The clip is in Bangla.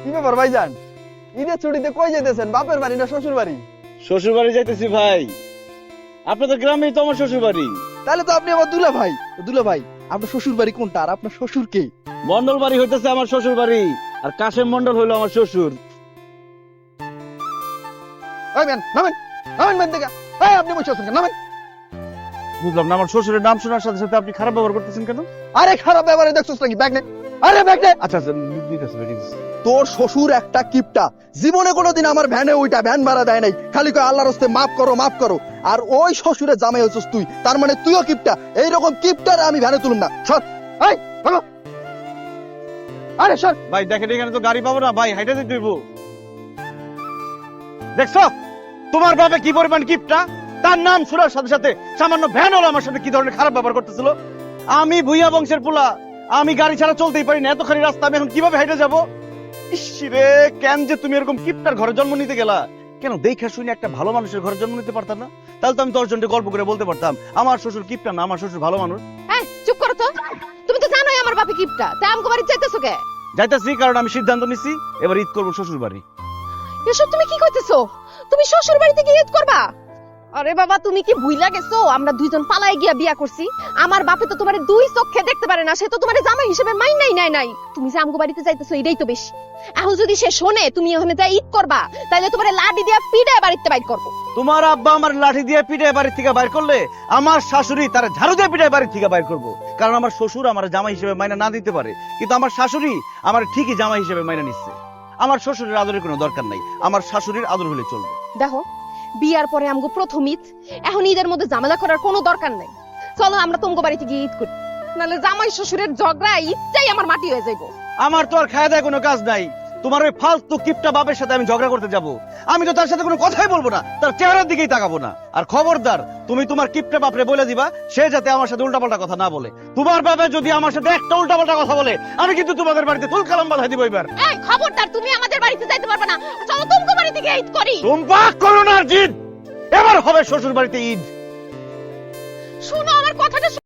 কি ব্যাপার ভাইজান, ঈদের ছুটিতে কই যেতেছেন? বাপের বাড়ি না শ্বশুর বাড়ি? শ্বশুর বাড়ি যাইতেছি ভাই। আপনাদের গ্রামেই তো আমার শ্বশুর বাড়ি। তাহলে তো আপনি আমার দুলা ভাই। দুলা ভাই, আপনার শ্বশুর বাড়ি কোনটা আর আপনার শ্বশুর কে? মন্ডল বাড়ি হইতেছে আমার শ্বশুর বাড়ি, আর কাশেম মন্ডল হইলো আমার শ্বশুর। ওই ম্যান নামেন, নামেন ম্যান থেকে। এই আপনি বসে আছেন কেন? নামেন। বুঝলাম না, আমার শ্বশুরের নাম শোনার সাথে সাথে আপনি খারাপ ব্যবহার করতেছেন কেন? আরে খারাপ ব্যাপারে দেখছস নাকি? ব্যাগ নে। আরে ব্যাগ নে। আচ্ছা আচ্ছা, নিতেছি নিতেছি। তোর শ্বশুর একটা কিপটা, জীবনে কোনোদিন আমার ভ্যানে ওইটা ভ্যান ভাড়া দেয় নাই, খালি কয় আল্লাহর হস্তে মাফ করো মাফ করো। আর ওই শ্বশুরের জামাই হচ্ছিস তুই, তার মানে তুইও কিপটা। এইরকম কিপটারে আমি ভ্যানে তুলুম না। সর। এই ভালো। আরে সর। ভাই দেখেন, এখানে তো গাড়ি পাবো না ভাই, হাইটে যেতে হইব। দেখছো তোমার বাবা কি পরিমাণ কিপটা? তার নাম শোনার সাথে সাথে সামান্য ভ্যান হলো আমার সাথে কি ধরনের খারাপ ব্যবহার করতেছিল। আমি ভুইয়া বংশের পোলা, আমি গাড়ি ছাড়া চলতেই পারি না, এতখানি রাস্তা আমি এখন কিভাবে হাইটে যাবো? ইসরে, কেন যে তুমি এরকম কিপটার ঘরে জন্ম নিতে গেলা? কেন দেখে শুনে একটা ভালো মানুষের ঘরে জন্ম নিতে পারতাম না? তাহলে তো আমি 10 জনকে গল্প করে বলতে পারতাম আমার শ্বশুর কিপটা না, আমার শ্বশুর ভালো মানুষ। এই চুপ করো তো। তুমি তো জানোই আমার বাপে কিপটা, তাই আমগো বাড়ি যাইতেছো কে? যাইতাছি কারণ আমি সিদ্ধান্ত নিছি এবার ঈদ করবো শ্বশুর বাড়ি। এসব তুমি কি কইতেছো? তুমি শ্বশুর বাড়িতে গিয়ে ঈদ করবা? আরে বাবা, তুমি কি ভুইলা গেছো আমরা দুইজন পালায় গিয়া বিয়া করছি? আমার বাপে তো তোমারে দুই চোখে দেখতে পারে না, সে তো তোমারে জামাই হিসেবে মাই নাই। তুমি যে আমগো বাড়িতে যাইতেছো এটাই তো বেশি। এখন যদি সে শোনে তুমি ওখানে যাই ঈদ করবা, তাইলে তোমারে লাঠি দিয়া পিটায় বাড়িতে বাইর করবো। তোমার আব্বা আমার লাঠি দিয়ে পিটায় বাড়ি থেকে বাইর করলে আমার শাশুড়ি তার ঝাড়ু দিয়ে পিটায় বাড়ি থেকে বাইর করবো। কারণ আমার শ্বশুর আমার জামাই হিসেবে মাইনা না দিতে পারে, কিন্তু আমার শাশুড়ি আমার ঠিকই জামাই হিসেবে মাইনা নিচ্ছে। আমার শ্বশুরের আদরের কোনো দরকার নাই, আমার শাশুড়ির আদর হলে চলবে। দেখো, বিয়ার পরে আমগো প্রথম ঈদ, এখন ঈদের মধ্যে ঝামেলা করার কোনো দরকার নাই। চলো আমরা তোমাগো বাড়িতে গিয়ে ঈদ করি, নাহলে জামাই শ্বশুরের ঝগড়া ঈদটাই আমার মাটি হয়ে যাইবো। আমার তো আর খায় দায় কোনো কাজ নাই, তোমার ওই ফালতু কিপটা বাপের সাথে আমি ঝগড়া করতে যাব? আমি তো তার সাথে কোনো কথাই বলবো না, তার চেহারার দিকেই তাকাবো না। আর খবরদার, তুমি তোমার কিপটা বাপরে বলে দিবা সে যাতে আমার সাথে উল্টাপাল্টা কথা না বলে। তোমার বাবা যদি আমার সাথে একটা উল্টাপাল্টা কথা বলে আমি কিন্তু তোমাদের বাড়িতে তুল কালাম বাঁধাই দিব এবার। এই খবরদার, তুমি আমাদের বাড়িতে যাইতে পারবে না। চলো তোমাগো বাড়িতে গিয়ে ঈদ করি। তোমরা করোনার জিদ, এবার হবে শ্বশুর বাড়িতে ঈদ। শুনো আমার কথাটা।